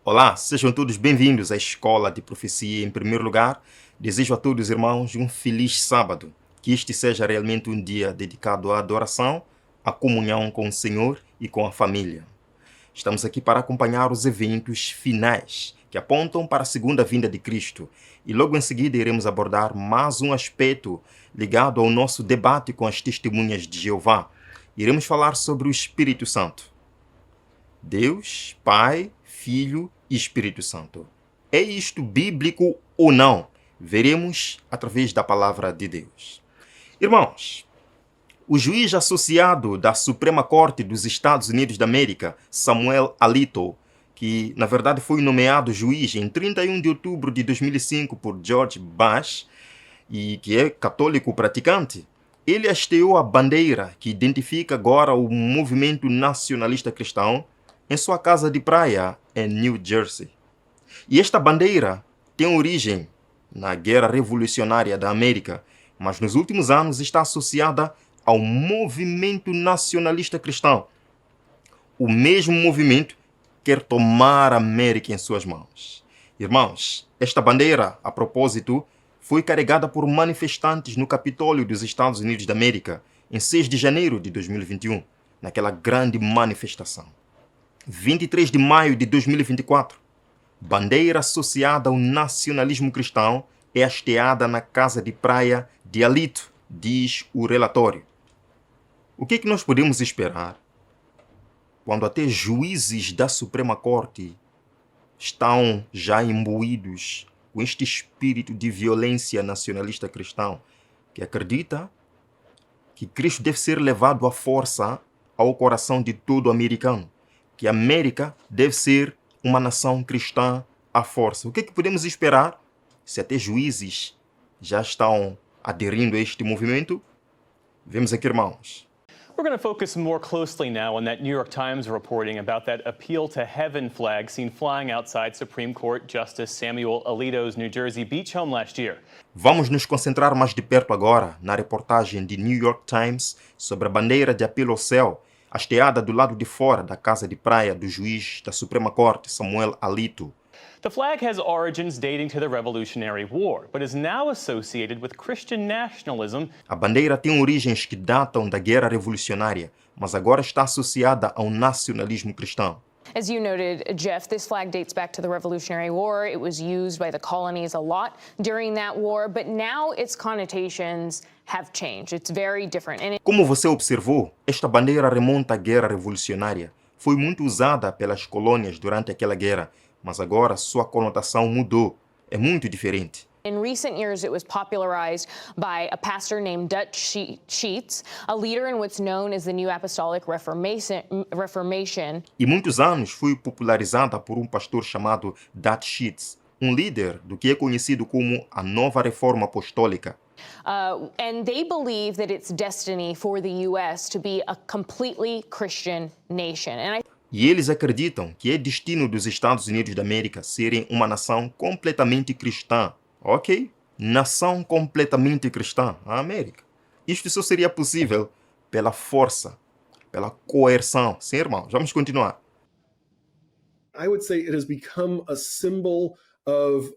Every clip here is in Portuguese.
Olá, sejam todos bem-vindos à Escola de Profecia. Em primeiro lugar, desejo a todos, irmãos, um feliz sábado. Que este seja realmente um dia dedicado à adoração, à comunhão com o Senhor e com a família. Estamos aqui para acompanhar os eventos finais que apontam para a segunda vinda de Cristo. E logo em seguida iremos abordar mais um aspecto ligado ao nosso debate com as testemunhas de Jeová. Iremos falar sobre o Espírito Santo. Deus, Pai, Filho e Espírito Santo. É isto bíblico ou não? Veremos através da palavra de Deus. Irmãos, o juiz associado da Suprema Corte dos Estados Unidos da América, Samuel Alito, que na verdade foi nomeado juiz em 31 de outubro de 2005 por George Bush, e que é católico praticante, ele hasteou a bandeira que identifica agora o movimento nacionalista cristão em sua casa de praia em New Jersey. E esta bandeira tem origem na Guerra Revolucionária da América, mas nos últimos anos está associada ao movimento nacionalista cristão. O mesmo movimento quer tomar a América em suas mãos. Irmãos, esta bandeira, a propósito, foi carregada por manifestantes no Capitólio dos Estados Unidos da América em 6 de janeiro de 2021, naquela grande manifestação. 23 de maio de 2024, bandeira associada ao nacionalismo cristão é hasteada na casa de praia de Alito, diz o relatório. O que nós podemos esperar quando até juízes da Suprema Corte estão já imbuídos com este espírito de violência nacionalista cristão, que acredita que Cristo deve ser levado à força ao coração de todo americano, que a América deve ser uma nação cristã à força. O que podemos esperar se até juízes já estão aderindo a este movimento? Vemos aqui, irmãos. We're going to focus more closely now on that New York Times reporting about that appeal to heaven flag seen flying outside Supreme Court Justice Samuel Alito's New Jersey beach home last year. Vamos nos concentrar mais de perto agora na reportagem de New York Times sobre a bandeira de apelo ao céu, hasteada do lado de fora da casa de praia do juiz da Suprema Corte, Samuel Alito. The flag has origins dating to the Revolutionary War, but is now associated with Christian nationalism. A bandeira tem origens que datam da Guerra Revolucionária, mas agora está associada ao nacionalismo cristão. As you noted, Jeff, this flag dates back to the Revolutionary War. It was used by the colonies a lot during that war, but now its connotations have changed. It's very different. Como você observou, esta bandeira remonta à Guerra Revolucionária. Foi muito usada pelas colônias durante aquela guerra, mas agora sua conotação mudou. É muito diferente. In recent years, it was popularized by a pastor named Dutch Sheets, a leader in what's known as the New Apostolic Reformation. E muitos anos foi popularizada por um pastor chamado Dutch Sheets, um líder do que é conhecido como a Nova Reforma Apostólica. And they believe that it's destiny for the U.S. to be a completely Christian nation. E eles acreditam que é destino dos Estados Unidos da América serem uma nação completamente cristã. Ok? Nação completamente cristã, a América. Isto só seria possível pela força, pela coerção. Sim, irmão, vamos continuar. I would say it has become a symbol of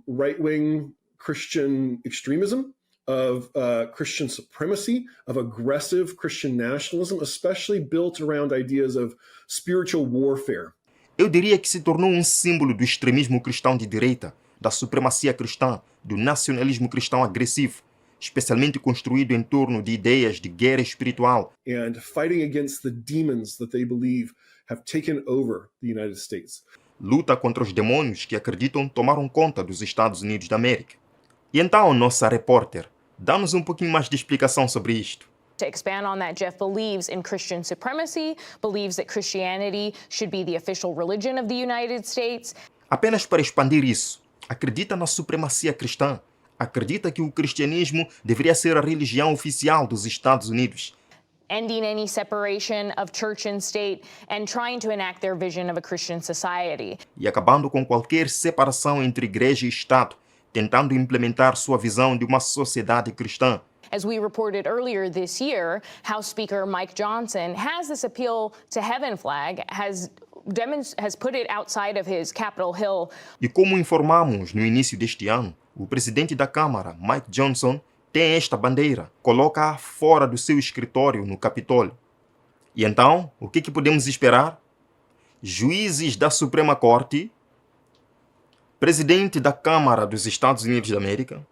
right-wing Christian extremism, of Christian supremacy, of aggressive Christian nationalism, especially built around ideas of spiritual warfare. Eu diria que se tornou um símbolo do extremismo cristão de direita, da supremacia cristã, do nacionalismo cristão agressivo, especialmente construído em torno de ideias de guerra espiritual. And fighting against the demons that they believe have taken over the United States. Luta contra os demônios que acreditam tomaram conta dos Estados Unidos da América. E então, nossa repórter, dá-nos um pouquinho mais de explicação sobre isto. To expand on that, Jeff believes in Christian supremacy, believes that Christianity should be the official religion of the United States. Apenas para expandir isso, acredita na supremacia cristã, acredita que o cristianismo deveria ser a religião oficial dos Estados Unidos. Ending any separation of church and state and trying to enact their vision of a Christian society. E acabando com qualquer separação entre igreja e Estado, tentando implementar sua visão de uma sociedade cristã. As we reported earlier this year, House Speaker Mike Johnson has this appeal to heaven flag has has put it outside of his Capitol Hill. E como informamos no início deste ano, o presidente da Câmara, Mike Johnson, tem esta bandeira, coloca-a fora do seu escritório no Capitólio. E então, o que podemos esperar? Juízes da Suprema Corte, presidente da Câmara dos Estados Unidos da América,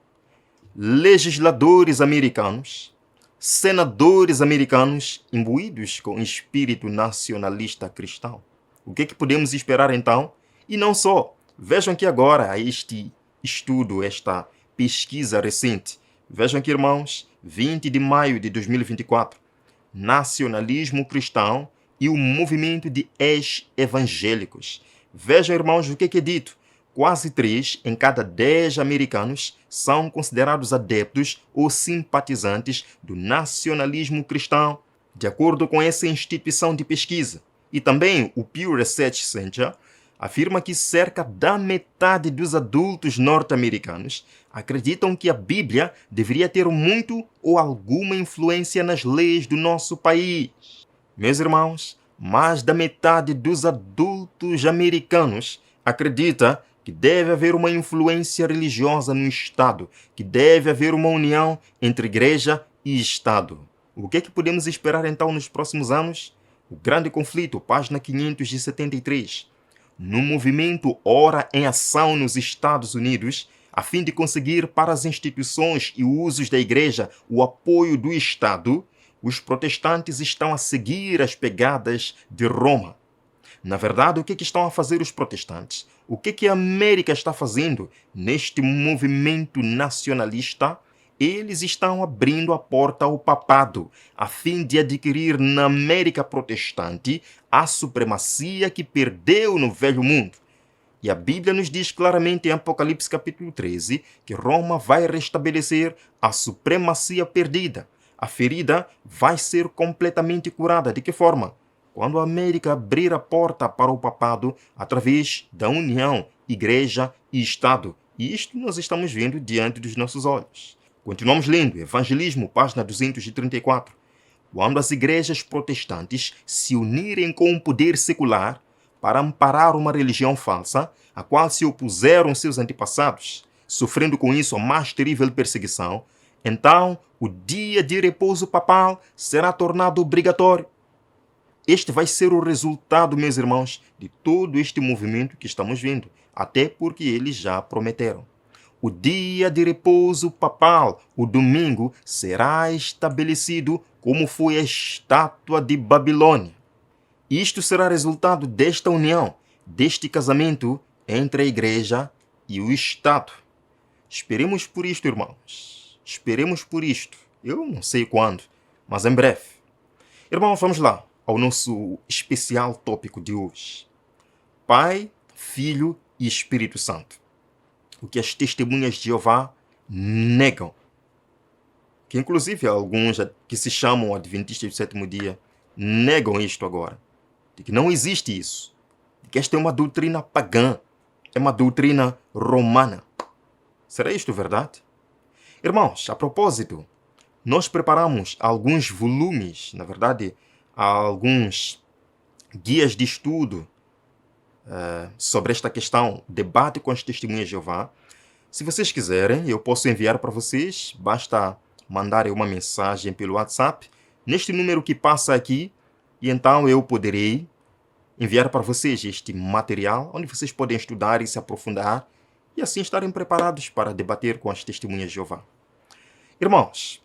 legisladores americanos, senadores americanos imbuídos com espírito nacionalista cristão. O que podemos esperar então? E não só. Vejam que agora este estudo, esta pesquisa recente. Vejam aqui, irmãos, 20 de maio de 2024. Nacionalismo cristão e o movimento de ex-evangélicos. Vejam, irmãos, o que é dito. Quase 3 em cada 10 americanos são considerados adeptos ou simpatizantes do nacionalismo cristão, de acordo com essa instituição de pesquisa. E também o Pew Research Center afirma que cerca da metade dos adultos norte-americanos acreditam que a Bíblia deveria ter muito ou alguma influência nas leis do nosso país. Meus irmãos, mais da metade dos adultos americanos acredita que deve haver uma influência religiosa no Estado, que deve haver uma união entre igreja e Estado. O que podemos esperar então nos próximos anos? O grande conflito, página 573. No movimento Ora em Ação nos Estados Unidos, a fim de conseguir para as instituições e usos da igreja o apoio do Estado, os protestantes estão a seguir as pegadas de Roma. Na verdade, o que estão a fazer os protestantes? O que a América está fazendo neste movimento nacionalista? Eles estão abrindo a porta ao papado, a fim de adquirir na América protestante a supremacia que perdeu no Velho Mundo. E a Bíblia nos diz claramente em Apocalipse capítulo 13 que Roma vai restabelecer a supremacia perdida. A ferida vai ser completamente curada. De que forma? Quando a América abrir a porta para o papado através da união, igreja e Estado. E isto nós estamos vendo diante dos nossos olhos. Continuamos lendo, Evangelismo, página 234. Quando as igrejas protestantes se unirem com o poder secular para amparar uma religião falsa, a qual se opuseram seus antepassados, sofrendo com isso a mais terrível perseguição, então o dia de repouso papal será tornado obrigatório. Este vai ser o resultado, meus irmãos, de todo este movimento que estamos vendo, até porque eles já prometeram. O dia de repouso papal, o domingo, será estabelecido como foi a estátua de Babilônia. Isto será resultado desta união, deste casamento entre a igreja e o Estado. Esperemos por isto, irmãos. Esperemos por isto. Eu não sei quando, mas em breve. Irmãos, vamos lá ao nosso especial tópico de hoje. Pai, Filho e Espírito Santo. O que as testemunhas de Jeová negam. Que inclusive alguns que se chamam adventistas do sétimo dia negam isto agora. De que não existe isso. De que esta é uma doutrina pagã. É uma doutrina romana. Será isto verdade? Irmãos, a propósito, nós preparamos alguns volumes, na verdade, alguns guias de estudo sobre esta questão, debate com as testemunhas de Jeová. Se vocês quiserem, eu posso enviar para vocês, basta mandarem uma mensagem pelo WhatsApp, neste número que passa aqui, e então eu poderei enviar para vocês este material, onde vocês podem estudar e se aprofundar, e assim estarem preparados para debater com as testemunhas de Jeová. Irmãos,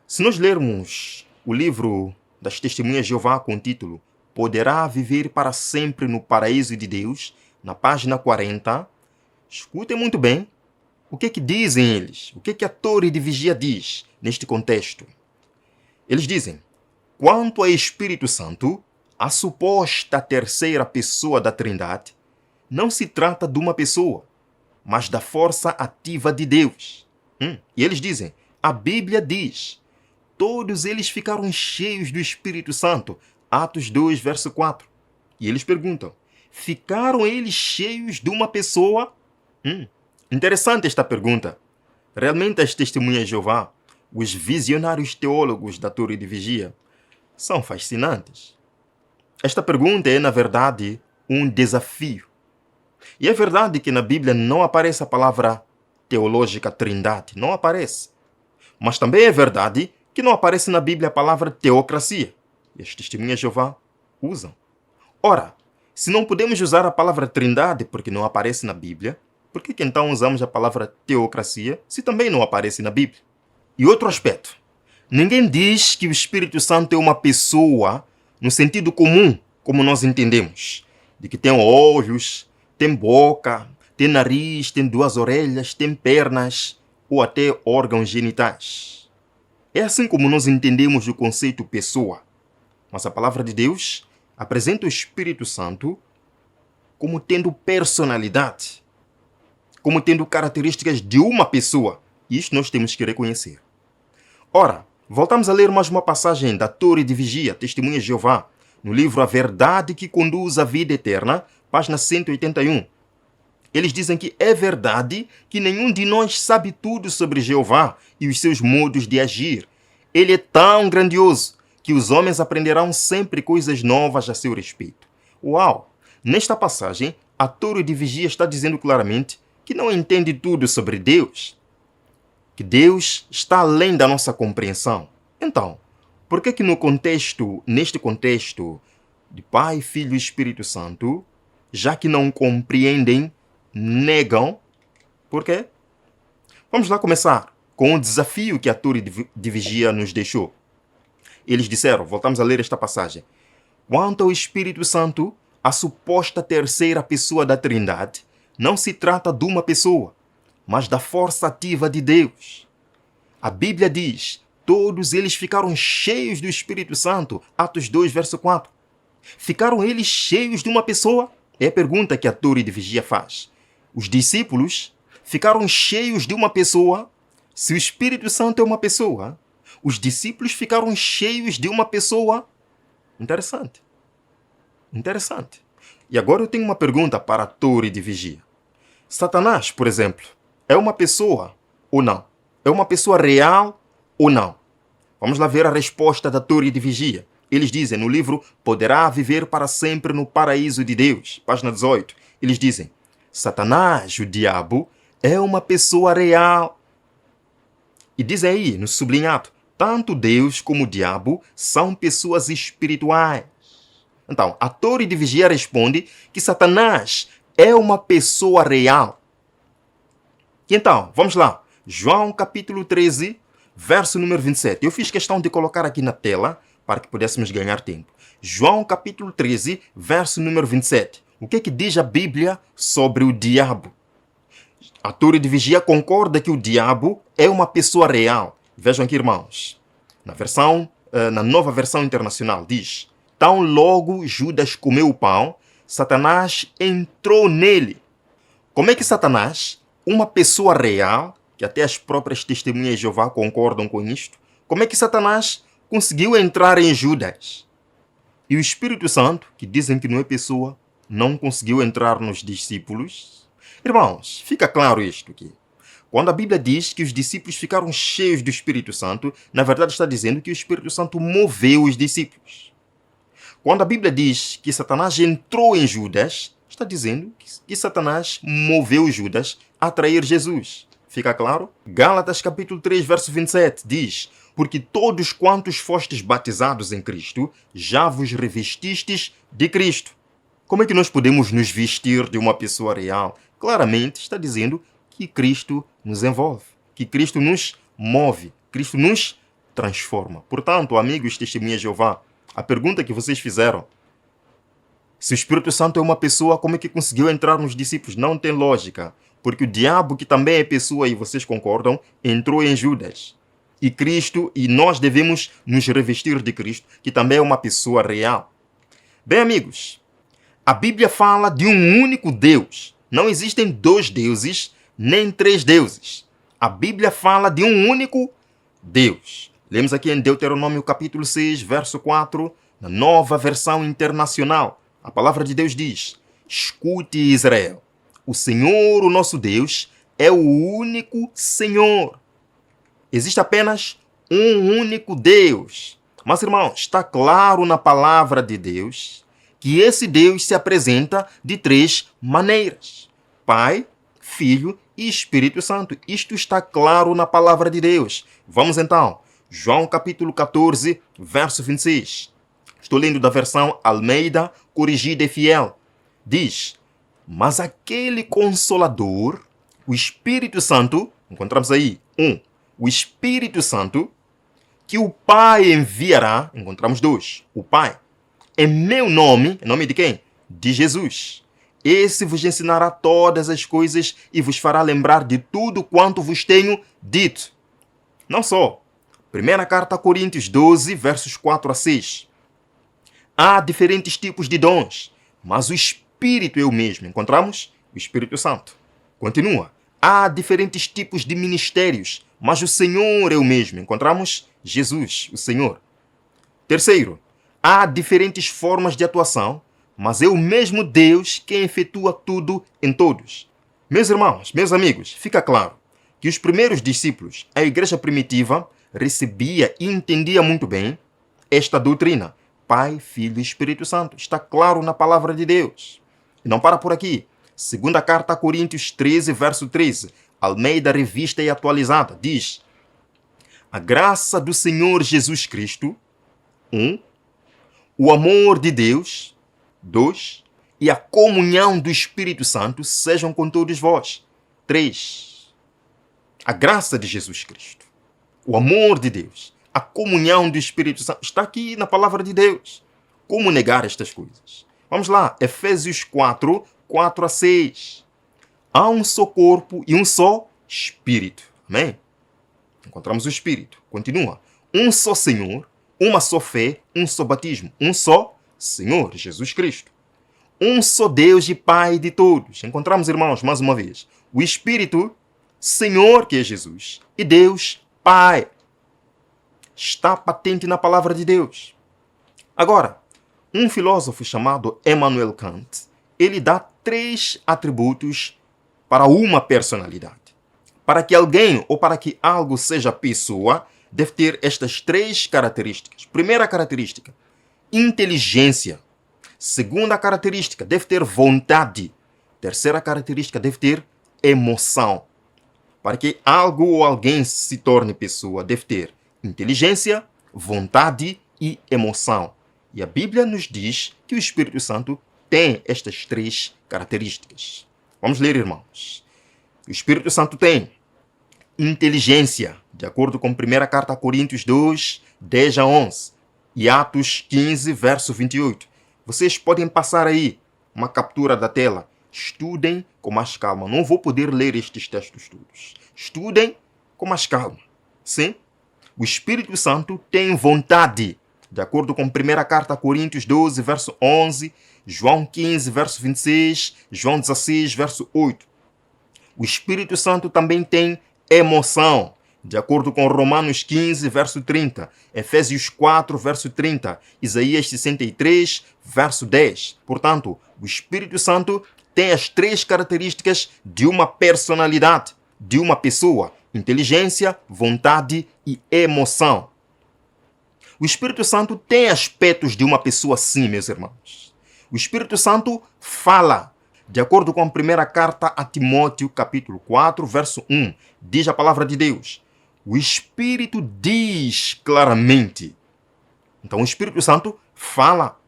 se nós lermos o livro das testemunhas de Jeová com o título Poderá Viver para Sempre no Paraíso de Deus, na página 40, escutem muito bem o que dizem eles, o que a torre de vigia diz neste contexto. Eles dizem, quanto ao Espírito Santo, a suposta terceira pessoa da Trindade, não se trata de uma pessoa, mas da força ativa de Deus. E eles dizem, a Bíblia diz, todos eles ficaram cheios do Espírito Santo, Atos 2, verso 4. E eles perguntam, ficaram eles cheios de uma pessoa? Interessante esta pergunta. Realmente as testemunhas de Jeová, os visionários teólogos da Torre de Vigia, são fascinantes. Esta pergunta é, na verdade, um desafio. E é verdade que na Bíblia não aparece a palavra teológica trindade, não aparece. Mas também é verdade que não aparece na Bíblia a palavra teocracia. E as testemunhas de Jeová usam. Ora, se não podemos usar a palavra trindade porque não aparece na Bíblia, por que então usamos a palavra teocracia se também não aparece na Bíblia? E outro aspecto. Ninguém diz que o Espírito Santo é uma pessoa no sentido comum, como nós entendemos. De que tem olhos, tem boca, tem nariz, tem 2 orelhas, tem pernas ou até órgãos genitais. É assim como nós entendemos o conceito pessoa. Mas a palavra de Deus apresenta o Espírito Santo como tendo personalidade, como tendo características de uma pessoa. E isto nós temos que reconhecer. Ora, voltamos a ler mais uma passagem da Torre de Vigia, Testemunhas de Jeová, no livro A Verdade que Conduz à Vida Eterna, página 181. Eles dizem que é verdade que nenhum de nós sabe tudo sobre Jeová e os seus modos de agir. Ele é tão grandioso que os homens aprenderão sempre coisas novas a seu respeito. Uau! Nesta passagem, a Torre de Vigia está dizendo claramente que não entende tudo sobre Deus, que Deus está além da nossa compreensão. Então, por que neste contexto de Pai, Filho e Espírito Santo, já que não compreendem, negam? Por quê? Vamos lá começar com o desafio que a Torre de Vigia nos deixou. Eles disseram, voltamos a ler esta passagem, quanto ao Espírito Santo, a suposta terceira pessoa da Trindade, não se trata de uma pessoa, mas da força ativa de Deus. A Bíblia diz, todos eles ficaram cheios do Espírito Santo, Atos 2, verso 4. Ficaram eles cheios de uma pessoa? É a pergunta que a Torre de Vigia faz. Os discípulos ficaram cheios de uma pessoa? Se o Espírito Santo é uma pessoa, os discípulos ficaram cheios de uma pessoa? Interessante. Interessante. E agora eu tenho uma pergunta para a Torre de Vigia. Satanás, por exemplo, é uma pessoa ou não? É uma pessoa real ou não? Vamos lá ver a resposta da Torre de Vigia. Eles dizem no livro Poderá Viver para Sempre no Paraíso de Deus, página 18. Eles dizem, Satanás, o diabo, é uma pessoa real. E dizem aí, no sublinhado, tanto Deus como o diabo são pessoas espirituais. Então, a Torre de Vigia responde que Satanás é uma pessoa real. Então, vamos lá. João capítulo 13, verso número 27. Eu fiz questão de colocar aqui na tela para que pudéssemos ganhar tempo. João capítulo 13, verso número 27. O que é que diz a Bíblia sobre o diabo? A Torre de Vigia concorda que o diabo é uma pessoa real. Vejam aqui, irmãos. Na nova versão internacional diz, tão logo Judas comeu o pão, Satanás entrou nele. Como é que Satanás, uma pessoa real, que até as próprias testemunhas de Jeová concordam com isto, como é que Satanás conseguiu entrar em Judas? E o Espírito Santo, que dizem que não é pessoa, não conseguiu entrar nos discípulos? Irmãos, fica claro isto aqui. Quando a Bíblia diz que os discípulos ficaram cheios do Espírito Santo, na verdade está dizendo que o Espírito Santo moveu os discípulos. Quando a Bíblia diz que Satanás entrou em Judas, está dizendo que Satanás moveu Judas a trair Jesus. Fica claro? Gálatas capítulo 3, verso 27 diz, porque todos quantos fostes batizados em Cristo, já vos revestistes de Cristo. Como é que nós podemos nos vestir de uma pessoa real? Claramente está dizendo que Cristo nos envolve, que Cristo nos move, Cristo nos transforma. Portanto, amigos testemunhas de Jeová, a pergunta que vocês fizeram, se o Espírito Santo é uma pessoa, como é que conseguiu entrar nos discípulos? Não tem lógica, porque o diabo, que também é pessoa, e vocês concordam, entrou em Judas. E Cristo, e nós devemos nos revestir de Cristo, que também é uma pessoa real. Bem, amigos, a Bíblia fala de um único Deus. Não existem 2 deuses, nem 3 deuses. A Bíblia fala de um único Deus. Lemos aqui em Deuteronômio capítulo 6, verso 4, na nova versão internacional. A palavra de Deus diz, escute Israel, o Senhor, o nosso Deus, é o único Senhor. Existe apenas um único Deus. Mas, irmãos, está claro na palavra de Deus que esse Deus se apresenta de 3 maneiras: Pai, Filho e Espírito Santo. Isto está claro na palavra de Deus. Vamos então, João capítulo 14, verso 26. Estou lendo da versão Almeida Corrigida e Fiel. Diz: mas aquele Consolador, o Espírito Santo, encontramos aí, o Espírito Santo, que o Pai enviará, encontramos 2, o Pai, em meu nome, em nome de quem? De Jesus. Esse vos ensinará todas as coisas e vos fará lembrar de tudo quanto vos tenho dito. Não só. Primeira carta a Coríntios 12, versos 4 a 6. Há diferentes tipos de dons, mas o Espírito é o mesmo. Encontramos? O Espírito Santo. Continua. Há diferentes tipos de ministérios, mas o Senhor é o mesmo. Encontramos? Jesus, o Senhor. Terceiro, há diferentes formas de atuação, mas é o mesmo Deus quem efetua tudo em todos. Meus irmãos, meus amigos, fica claro que os primeiros discípulos, a igreja primitiva, recebia e entendia muito bem esta doutrina. Pai, Filho e Espírito Santo. Está claro na palavra de Deus. E não para por aqui. Segunda carta a Coríntios 13, verso 13. Almeida Revista e Atualizada. Diz: a graça do Senhor Jesus Cristo, 1. O amor de Deus, 2. E a comunhão do Espírito Santo sejam com todos vós. 3. A graça de Jesus Cristo, o amor de Deus, a comunhão do Espírito Santo, está aqui na palavra de Deus. Como negar estas coisas? Vamos lá, Efésios 4, 4 a 6. Há um só corpo e um só Espírito. Amém? Encontramos o Espírito. Continua. Um só Senhor, uma só fé, um só batismo. Um só Senhor, Jesus Cristo. Um só Deus e Pai de todos. Encontramos, irmãos, mais uma vez, o Espírito, Senhor, que é Jesus, e Deus, Pai. Está patente na palavra de Deus. Agora, um filósofo chamado Immanuel Kant, ele dá 3 atributos para uma personalidade. Para que alguém ou para que algo seja pessoa, deve ter estas 3 características. Primeira característica, inteligência. Segunda característica, deve ter vontade. Terceira característica, deve ter emoção. Para que algo ou alguém se torne pessoa, deve ter inteligência, vontade e emoção. E a Bíblia nos diz que o Espírito Santo tem estas 3 características. Vamos ler, irmãos. O Espírito Santo tem inteligência, de acordo com 1 carta a Coríntios 2, 10 a 11 e Atos 15, verso 28. Vocês podem passar aí uma captura da tela. Estudem com mais calma. Não vou poder ler estes textos todos. Estudem com mais calma. Sim? O Espírito Santo tem vontade, de acordo com 1 carta a Coríntios 12, verso 11, João 15, verso 26, João 16, verso 8. O Espírito Santo também tem emoção, de acordo com Romanos 15, verso 30, Efésios 4, verso 30, Isaías 63, verso 10. Portanto, o Espírito Santo tem as 3 características de uma personalidade, de uma pessoa: inteligência, vontade e emoção. O Espírito Santo tem aspectos de uma pessoa, sim, meus irmãos. O Espírito Santo fala. De acordo com a 1 carta a Timóteo, capítulo 4, verso 1, diz a palavra de Deus: o Espírito diz claramente. Então o Espírito Santo fala.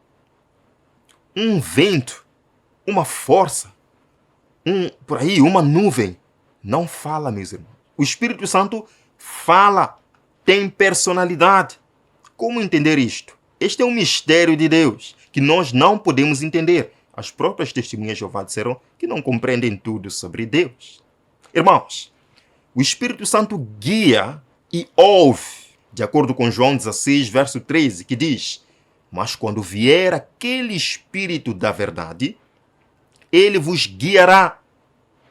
Um vento, uma força, uma nuvem, não fala, meus irmãos. O Espírito Santo fala, tem personalidade. Como entender isto? Este é um mistério de Deus que nós não podemos entender. As próprias testemunhas de Jeová disseram que não compreendem tudo sobre Deus. Irmãos, o Espírito Santo guia e ouve, de acordo com João 16, verso 13, que diz: mas quando vier aquele Espírito da verdade, ele vos guiará.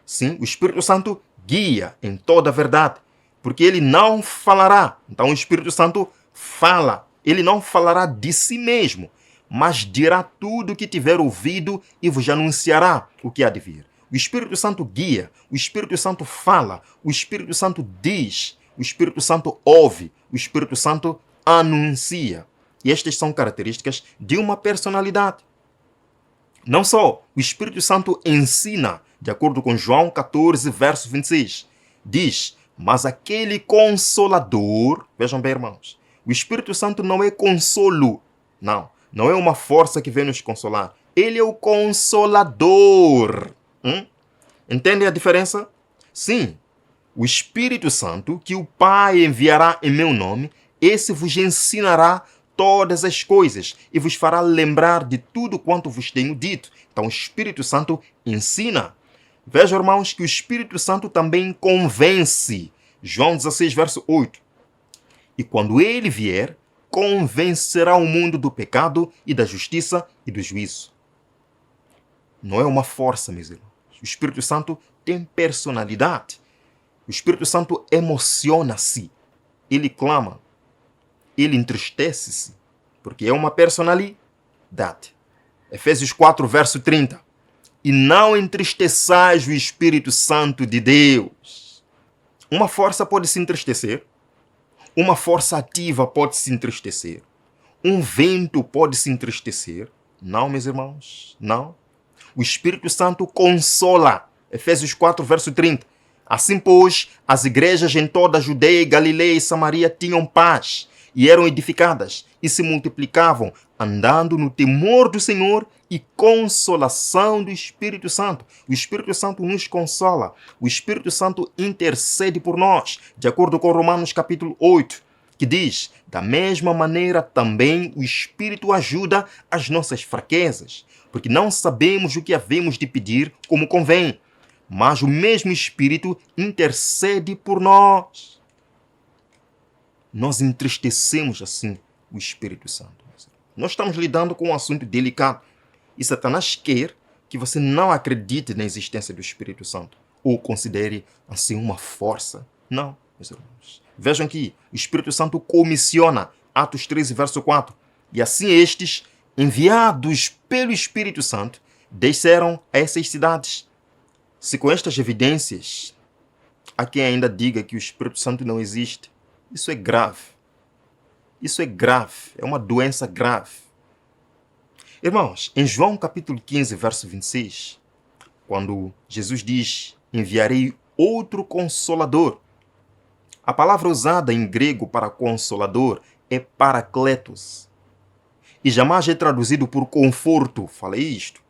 Sim, o Espírito Santo guia em toda a verdade, porque ele não falará. Então o Espírito Santo fala. Ele não falará de si mesmo, mas dirá tudo o que tiver ouvido e vos anunciará o que há de vir. O Espírito Santo guia, o Espírito Santo fala, o Espírito Santo diz, o Espírito Santo ouve, o Espírito Santo anuncia. E estas são características de uma personalidade. Não só, o Espírito Santo ensina, de acordo com João 14, verso 26. Diz, mas aquele Consolador, vejam bem, irmãos, o Espírito Santo não é consolo, não é uma força que vem nos consolar. Ele é o Consolador. Entendem a diferença? Sim, o Espírito Santo, que o Pai enviará em meu nome, esse vos ensinará todas as coisas e vos fará lembrar de tudo quanto vos tenho dito. Então, o Espírito Santo ensina. Vejam, irmãos, que o Espírito Santo também convence. João 16, verso 8. E quando ele vier, convencerá o mundo do pecado e da justiça e do juízo. Não é uma força, meus irmãos. O Espírito Santo tem personalidade. O Espírito Santo emociona-se. Ele clama. Ele entristece-se. Porque é uma personalidade. Efésios 4, verso 30. E não entristeçais o Espírito Santo de Deus. Uma força pode se entristecer. Uma força ativa pode se entristecer. Um vento pode se entristecer. Não, meus irmãos, não. O Espírito Santo consola. Efésios 4, verso 30. Assim, pois, as igrejas em toda a Judeia, Galileia e Samaria tinham paz e eram edificadas e se multiplicavam, andando no temor do Senhor e consolação do Espírito Santo. O Espírito Santo nos consola. O Espírito Santo intercede por nós, de acordo com Romanos capítulo 8, que diz, da mesma maneira também o Espírito ajuda as nossas fraquezas, porque não sabemos o que havemos de pedir como convém, mas o mesmo Espírito intercede por nós. Nós entristecemos assim o Espírito Santo. Nós estamos lidando com um assunto delicado. E Satanás quer que você não acredite na existência do Espírito Santo ou considere assim uma força. Não, meus irmãos. Vejam que o Espírito Santo comissiona, Atos 13, verso 4. E assim estes, enviados pelo Espírito Santo, desceram a essas cidades. Se com estas evidências há quem ainda diga que o Espírito Santo não existe, isso é grave. Isso é grave. É uma doença grave. Irmãos, em João capítulo 15, verso 26, quando Jesus diz, enviarei outro Consolador, a palavra usada em grego para Consolador é Paracletos. E jamais é traduzido por conforto. Falei isto.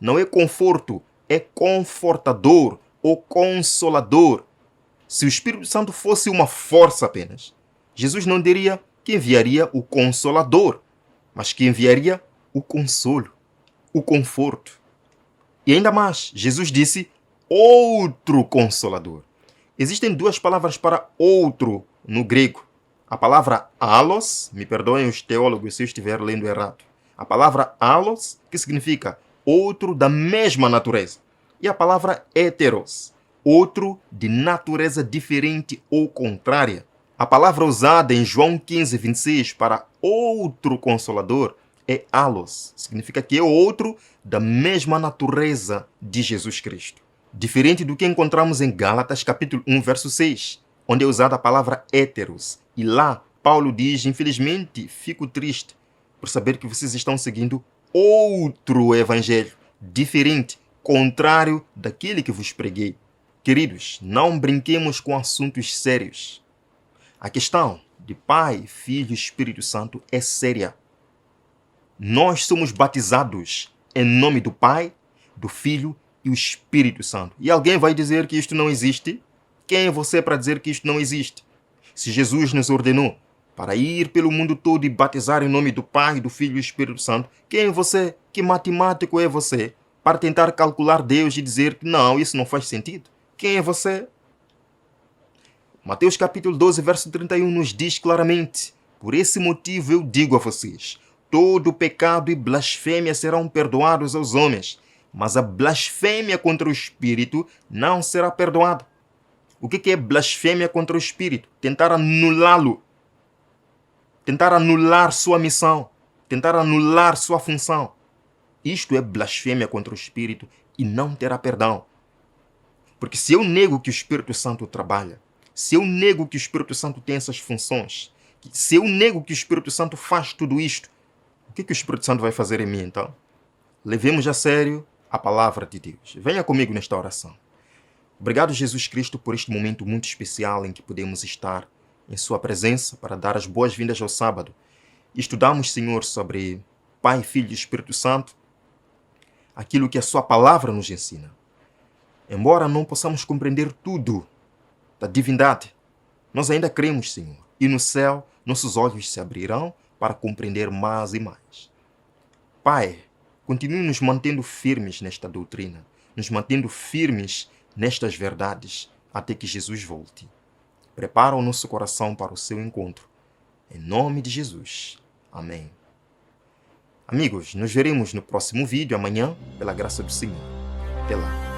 Não é conforto, é confortador ou consolador. Se o Espírito Santo fosse uma força apenas, Jesus não diria que enviaria o Consolador, mas que enviaria o consolo, o conforto. E ainda mais, Jesus disse outro Consolador. Existem duas palavras para outro no grego. A palavra allos, me perdoem os teólogos se eu estiver lendo errado. A palavra allos, que significa outro da mesma natureza. E a palavra heteros, outro de natureza diferente ou contrária. A palavra usada em João 15, 26 para outro Consolador é allos. Significa que é outro da mesma natureza de Jesus Cristo. Diferente do que encontramos em Gálatas capítulo 1, verso 6, onde é usada a palavra héteros. E lá, Paulo diz, infelizmente, fico triste por saber que vocês estão seguindo outro evangelho, diferente, contrário daquele que vos preguei. Queridos, não brinquemos com assuntos sérios. A questão de Pai, Filho e Espírito Santo é séria. Nós somos batizados em nome do Pai, do Filho e o Espírito Santo. E alguém vai dizer que isto não existe? Quem é você para dizer que isto não existe? Se Jesus nos ordenou para ir pelo mundo todo e batizar em nome do Pai, do Filho e do Espírito Santo, quem é você? Que matemático é você para tentar calcular Deus e dizer que não, isso não faz sentido? Quem é você? Mateus capítulo 12, verso 31 nos diz claramente: por esse motivo eu digo a vocês, todo pecado e blasfêmia serão perdoados aos homens, mas a blasfêmia contra o Espírito não será perdoada. O que é blasfêmia contra o Espírito? Tentar anulá-lo. Tentar anular sua missão. Tentar anular sua função. Isto é blasfêmia contra o Espírito e não terá perdão. Porque se eu nego que o Espírito Santo trabalha, se eu nego que o Espírito Santo tem essas funções, se eu nego que o Espírito Santo faz tudo isto, o que o Espírito Santo vai fazer em mim então? levemos a sério a palavra de Deus. Venha comigo nesta oração. Obrigado, Jesus Cristo, por este momento muito especial em que podemos estar em sua presença para dar as boas-vindas ao sábado. Estudamos, Senhor, sobre Pai, Filho e Espírito Santo, aquilo que a sua palavra nos ensina. Embora não possamos compreender tudo da divindade, nós ainda cremos, Senhor, e no céu nossos olhos se abrirão para compreender mais e mais. Pai, continue nos mantendo firmes nesta doutrina, nos mantendo firmes nestas verdades, até que Jesus volte. Prepara o nosso coração para o seu encontro. Em nome de Jesus. Amém. Amigos, nos veremos no próximo vídeo amanhã, pela graça do Senhor. Até lá.